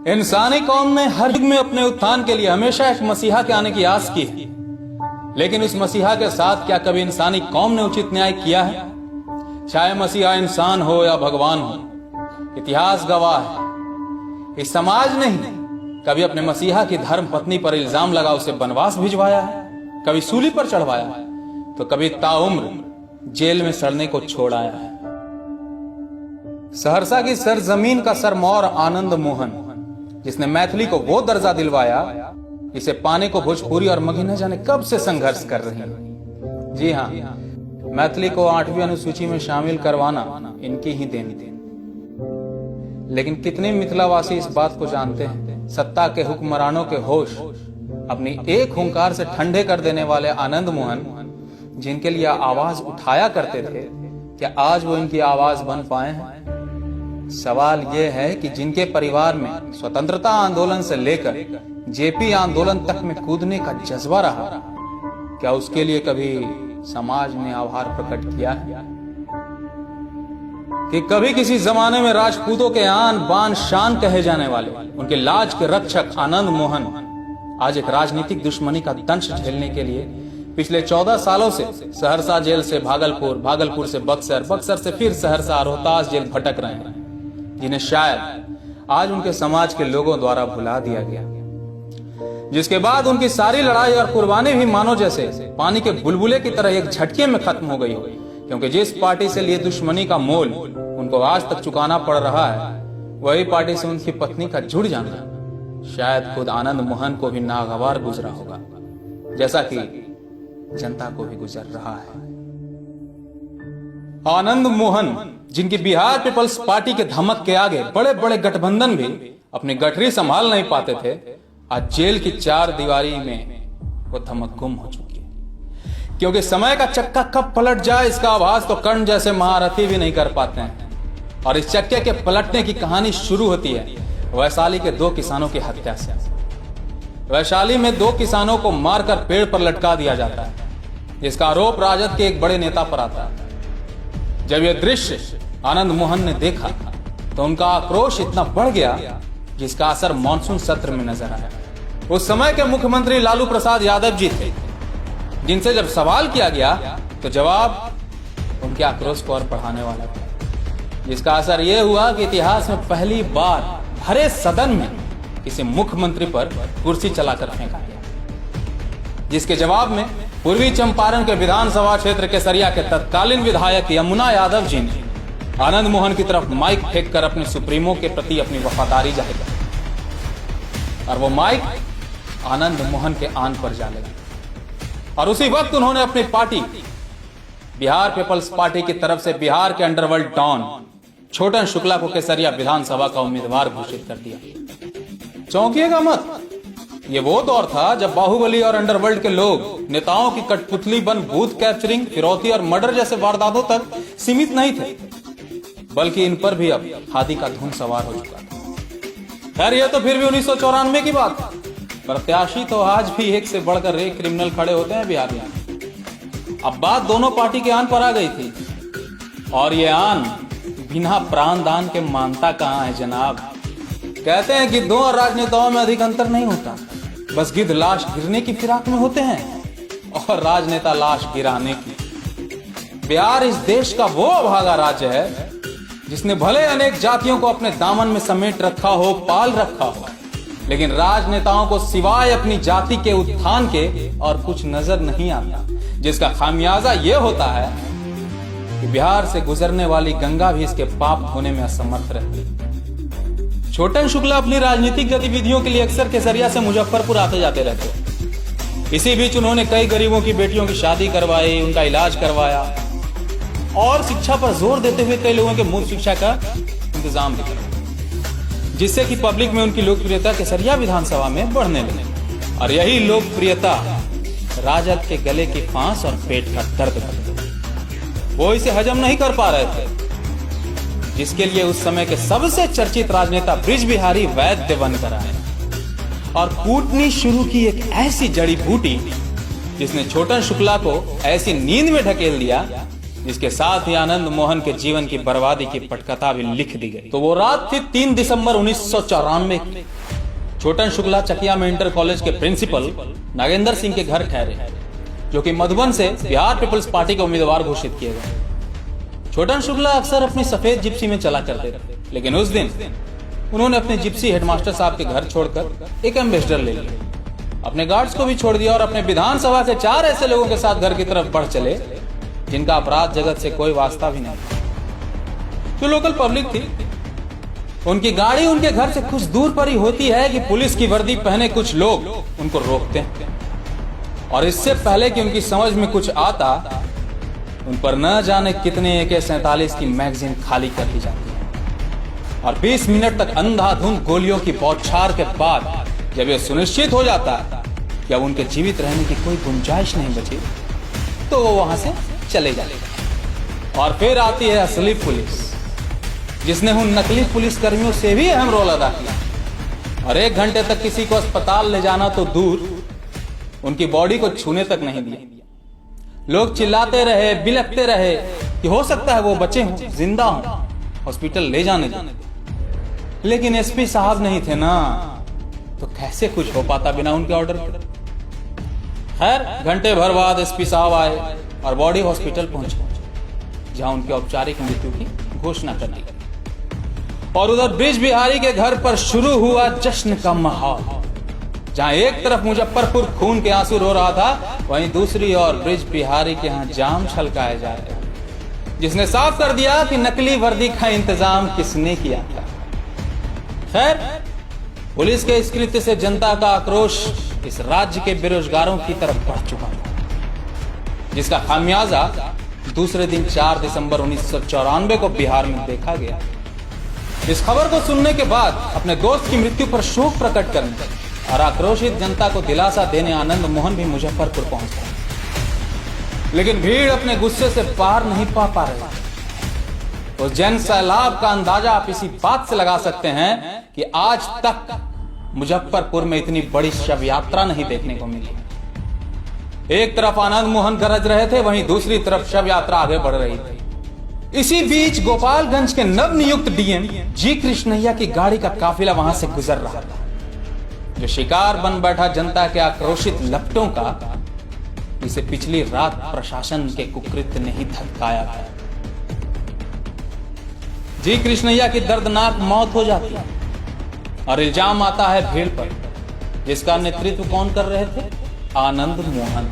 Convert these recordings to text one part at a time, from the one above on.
इंसानी कौम ने हर युग में अपने उत्थान के लिए हमेशा एक मसीहा के आने की आस की है, लेकिन उस मसीहा के साथ क्या कभी इंसानी कौम ने उचित न्याय किया है? चाहे मसीहा इंसान हो या भगवान हो, इतिहास गवाह है इस समाज ने ही कभी अपने मसीहा की धर्म पत्नी पर इल्जाम लगा उसे वनवास भिजवाया है, कभी सूली पर चढ़वाया है, तो कभी ताउम्र जेल में सड़ने को छोड़ाया है। सहरसा की सरजमीन का सरमौर आनंद मोहन, जिसने मैथिली को वो दर्जा दिलवाया जिसे पाने को भोजपुरी और मगही न जाने कब से संघर्ष कर रही है। जी हाँ, मैथिली को 8वीं अनुसूची में शामिल करवाना इनकी ही देन थी। लेकिन कितने मिथिलावासी इस बात को जानते हैं, सत्ता के हुक्मरानों के होश अपनी एक हुंकार से ठंडे कर देने वाले आनंद मोहन, जिनके लिए आवाज उठाया करते थे, क्या आज वो इनकी आवाज बन पाए हैं? सवाल यह है कि जिनके परिवार में स्वतंत्रता आंदोलन से लेकर जेपी आंदोलन तक में कूदने का जज्बा रहा, क्या उसके लिए कभी समाज ने आभार प्रकट किया है? कि कभी किसी जमाने में राजपूतों के आन बान शान कहे जाने वाले उनके लाज के रक्षक आनंद मोहन आज एक राजनीतिक दुश्मनी का दंश झेलने के लिए पिछले 14 सालों से सहरसा जेल से भागलपुर, भागलपुर से बक्सर, बक्सर से फिर सहरसा, रोहतास जेल भटक रहे हैं, जिन्हें शायद आज उनके समाज के लोगों द्वारा भुला दिया गया, जिसके बाद उनकी सारी लड़ाई और कुर्बानी भी मानो जैसे पानी के बुलबुले की तरह एक झटके में खत्म हो गई, क्योंकि जिस पार्टी से लिए दुश्मनी का मोल उनको आज तक चुकाना पड़ रहा है, वही पार्टी से उनकी पत्नी का जुड़ जाना शायद खुद आनंद मोहन को भी नागवार गुजरा होगा, जैसा कि जनता को भी गुजर रहा है। आनंद मोहन, जिनकी बिहार पीपल्स पार्टी के धमक के आगे बड़े बड़े गठबंधन भी अपनी गठरी संभाल नहीं पाते थे, आज जेल की 4 दीवारी में वो धमक गुम हो चुकी है, क्योंकि समय का चक्का कब पलट जाए इसका आभास तो कर्ण जैसे महारथी भी नहीं कर पाते हैं। और इस चक्के के पलटने की कहानी शुरू होती है वैशाली के 2 किसानों की हत्या से। वैशाली में 2 किसानों को मारकर पेड़ पर लटका दिया जाता है, जिसका आरोप राजद के एक बड़े नेता पर आता है। जब यह दृश्य आनंद मोहन ने देखा तो उनका आक्रोश इतना बढ़ गया जिसका असर मॉनसून सत्र में नजर आया। उस समय के मुख्यमंत्री लालू प्रसाद यादव जी थे, जिनसे जब सवाल किया गया तो जवाब उनके आक्रोश को और बढ़ाने वाला था, जिसका असर यह हुआ कि इतिहास में पहली बार भरे सदन में किसी मुख्यमंत्री पर कुर्सी चलाकर फेंका गया, जिसके जवाब में पूर्वी चंपारण के विधानसभा क्षेत्र केसरिया के तत्कालीन विधायक यमुना यादव जी ने आनंद मोहन की तरफ माइक फेंककर अपने सुप्रीमो के प्रति अपनी वफादारी जाहिर की, और वो माइक आनंद मोहन के आन पर जा लगी। और उसी वक्त उन्होंने अपनी पार्टी बिहार पीपल्स पार्टी की तरफ से बिहार के अंडरवर्ल्ड डॉन छोटन शुक्ला को केसरिया विधानसभा का उम्मीदवार घोषित कर दिया। चौंकिएगा मत, ये वो दौर था जब बाहुबली और अंडरवर्ल्ड के लोग नेताओं की कठपुतली बन बूथ कैप्चरिंग, फिरौती और मर्डर जैसे वारदातों तक सीमित नहीं थे, बल्कि इन पर भी अब खादी का धुन सवार हो चुका था। खैर, ये तो फिर भी 1994 की बात था। प्रत्याशी तो आज भी एक से बढ़कर एक क्रिमिनल खड़े होते हैं बिहार में। अब बात दोनों पार्टी के आन पर आ गई थी, और ये आन बिना प्राण दान के मानता कहां है जनाब। कहते हैं गिद्धों और राजनेताओं में अधिक अंतर नहीं होता, बस गिद्ध लाश गिरने की फिराक में होते हैं और राजनेता लाश गिराने की। बिहार इस देश का वो अभागा राज्य है जिसने भले अनेक जातियों को अपने दामन में समेट रखा हो, पाल रखा हो, लेकिन राजनेताओं को सिवाय अपनी जाति के उत्थान के और कुछ नजर नहीं आता, जिसका खामियाजा यह होता है कि बिहार से गुजरने वाली गंगा भी इसके पाप धोने में असमर्थ रहती है। छोटन शुक्ला अपनी राजनीतिक गतिविधियों के लिए अक्सर केसरिया से मुजफ्फरपुर आते जाते रहते। इसी बीच उन्होंने कई गरीबों की बेटियों की शादी करवाई, उनका इलाज करवाया और शिक्षा पर जोर देते हुए कई लोगों के मुफ्त शिक्षा का इंतजाम भी किया, जिससे कि पब्लिक में उनकी लोकप्रियता केसरिया विधानसभा में बढ़ने लगी। और यही लोकप्रियता राजद के गले की फांस और पेट का दर्द कर गई। वो इसे हजम नहीं कर पा रहे थे, जिसके लिए उस समय के सबसे चर्चित राजनेता ब्रिज बिहारी वैद्य बनकर आए और कूटनी शुरू की एक ऐसी जड़ी बूटी जिसने छोटन शुक्ला को ऐसी नींद में ढकेल दिया जिसके साथ ही आनंद मोहन के जीवन की बर्बादी की पटकथा भी लिख दी गई। तो वो रात थी 3 दिसंबर 1994 की। छोटन शुक्ला चकिया में इंटर कॉलेज के प्रिंसिपल नागेंद्र सिंह के घर ठहरे, जो कि मधुबन से बिहार पीपल्स पार्टी के उम्मीदवार घोषित किए गए। छोटन शुक्ला अक्सर अपनी सफेद जिप्सी में चला करते थे, लेकिन उस दिन उन्होंने अपने जिप्सी हेडमास्टर साहब के घर छोड़कर एक एम्बेसडर ले लिया, अपने गार्ड्स को भी छोड़ दिया और अपने विधानसभा के 4 ऐसे लोगों के साथ घर की तरफ बढ़ चले जिनका अपराध जगत से कोई वास्ता भी नहीं। जो लोकल पब्लिक थी, उनकी गाड़ी उनके घर से कुछ दूर पर ही होती है कि पुलिस की वर्दी पहने कुछ लोग उनको रोकते हैं और इससे पहले कि उनकी समझ में कुछ आता, उन पर न जाने कितने AK-47 की मैगजीन खाली कर दी जाती है और 20 मिनट तक अंधाधुंध गोलियों की बौछार के बाद जब यह सुनिश्चित हो जाता है कि अब उनके जीवित रहने की कोई गुंजाइश नहीं बची, तो वो वहां से चले जाते। और फिर आती है असली पुलिस, जिसने उन नकली पुलिस कर्मियों से भी अहम रोल अदा किया और 1 घंटे तक किसी को अस्पताल ले जाना तो दूर, उनकी बॉडी को छूने तक नहीं दिया। लोग चिल्लाते रहे, बिलखते रहे कि हो सकता है वो बचे हों, जिंदा हों, हॉस्पिटल ले जाने दें, लेकिन एसपी साहब नहीं थे ना, तो कैसे कुछ हो पाता बिना उनके ऑर्डर के। खैर, घंटे भर बाद एसपी साहब आए और बॉडी हॉस्पिटल पहुंचे, जहां उनकी औपचारिक मृत्यु की घोषणा कर दी गई। और उधर ब्रिज बिहारी के घर पर शुरू हुआ जश्न का माहौल, जहां एक तरफ मुजफ्फरपुर खून के आंसू रो रहा था, वहीं दूसरी ओर ब्रिज बिहारी के यहां जाम छलकाए जा रहे, जिसने साफ कर दिया कि नकली वर्दी का इंतजाम किसने किया था। खैर, पुलिस के इस कृत्य से जनता का आक्रोश इस राज्य के बेरोजगारों की तरफ बढ़ चुका था, जिसका खामियाजा दूसरे दिन 4 दिसंबर 1994 को बिहार में देखा गया। इस खबर को सुनने के बाद अपने दोस्त की मृत्यु पर शोक प्रकट करने और आक्रोशित जनता को दिलासा देने आनंद मोहन भी मुजफ्फरपुर पहुंच गए, लेकिन भीड़ अपने गुस्से से पार नहीं पा रही। उस जन सैलाब का अंदाजा आप इसी बात से लगा सकते हैं कि आज तक मुजफ्फरपुर में इतनी बड़ी शव यात्रा नहीं देखने को मिली। एक तरफ आनंद मोहन गरज रहे थे, वहीं दूसरी तरफ शव यात्रा आगे बढ़ रही थी। इसी बीच गोपालगंज के नवनियुक्त डीएम जी कृष्णैया की गाड़ी का काफिला वहां से गुजर रहा था, जो शिकार बन बैठा जनता के आक्रोशित लपटों का, जिसे पिछली रात प्रशासन के कुकृत्य ने ही धक्काया था। जी कृष्णैया की दर्दनाक मौत हो जाती है और इल्जाम आता है भीड़ पर, जिसका नेतृत्व कौन कर रहे थे? आनंद मोहन।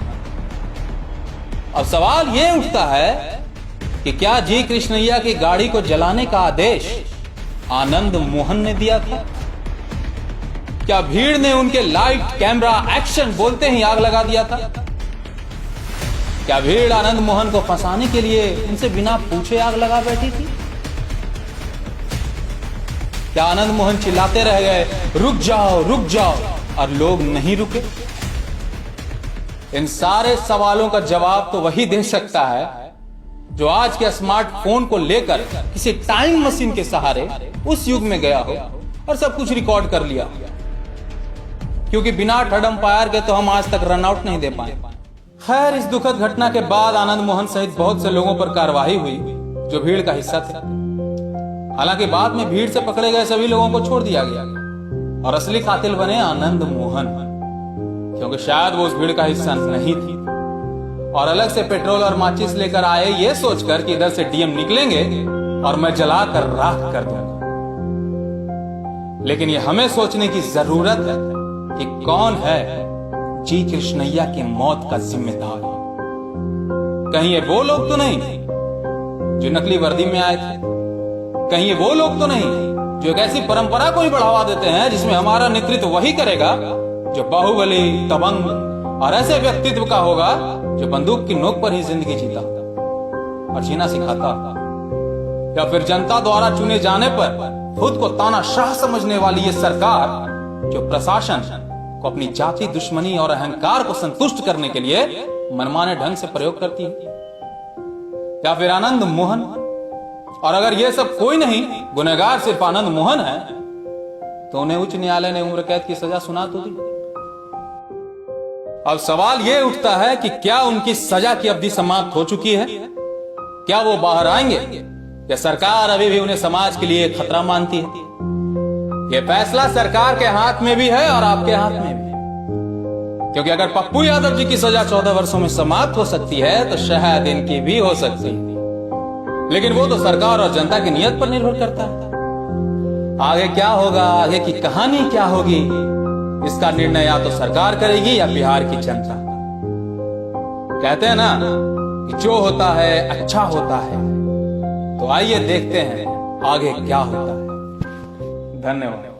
अब सवाल यह उठता है कि क्या जी कृष्णैया की गाड़ी को जलाने का आदेश आनंद मोहन ने दिया था? क्या भीड़ ने उनके लाइट, कैमरा, एक्शन बोलते ही आग लगा दिया था? क्या भीड़ आनंद मोहन को फंसाने के लिए उनसे बिना पूछे आग लगा बैठी थी? क्या आनंद मोहन चिल्लाते रह गए, रुक जाओ, और लोग नहीं रुके? इन सारे सवालों का जवाब तो वही दे सकता है जो आज के स्मार्टफोन को लेकर किसी टाइम मशीन के सहारे उस युग में गया हो और सब कुछ रिकॉर्ड कर लिया, क्योंकि बिना थर्ड अंपायर के तो हम आज तक रन आउट नहीं दे पाए। खैर, इस दुखद घटना के बाद आनंद मोहन सहित बहुत से लोगों पर कार्रवाई हुई जो भीड़ का हिस्सा थे। हालांकि बाद में भीड़ से पकड़े गए सभी लोगों को छोड़ दिया गया और असली कातिल बने आनंद मोहन, क्योंकि शायद वो उस भीड़ का हिस्सा नहीं थी और अलग से पेट्रोल और माचिस लेकर आए ये सोचकर कि इधर से डीएम निकलेंगे और मैं जलाकर राख कर दूंगा। लेकिन ये हमें सोचने की जरूरत है कि कौन है जी कृष्णैया की मौत का जिम्मेदार। कहीं ये वो लोग तो नहीं जो नकली वर्दी में आए थे? कहीं ये वो लोग तो नहीं जो एक ऐसी परंपरा को ही बढ़ावा देते हैं जिसमें हमारा नेतृत्व वही करेगा जो बाहुबली, दबंग और ऐसे व्यक्तित्व का होगा जो बंदूक की नोक पर ही जिंदगी जीता और जीना सिखाता, या फिर जनता द्वारा चुने जाने पर खुद को तानाशाह समझने वाली ये सरकार जो प्रशासन को अपनी जाति दुश्मनी और अहंकार को संतुष्ट करने के लिए मनमाने ढंग से प्रयोग करती है, या फिर आनंद मोहन? और अगर यह सब कोई नहीं, गुनहगार सिर्फ आनंद मोहन है, तो उन्हें उच्च न्यायालय ने उम्र कैद की सजा सुना तो दी। अब सवाल यह उठता है कि क्या उनकी सजा की अवधि समाप्त हो चुकी है क्या वो बाहर आएंगे या सरकार अभी भी उन्हें समाज के लिए खतरा मानती है? ये फैसला सरकार के हाथ में भी है और आपके हाथ में भी, क्योंकि अगर पप्पू यादव जी की सजा 14 वर्षों में समाप्त हो सकती है तो शायद इनकी भी हो सकती है, लेकिन वो तो सरकार और जनता की नीयत पर निर्भर करता है। आगे क्या होगा, आगे की कहानी क्या होगी, इसका निर्णय या तो सरकार करेगी या बिहार की जनता। कहते हैं ना कि जो होता है अच्छा होता है, तो आइए देखते हैं आगे क्या होता है। धन्यवाद।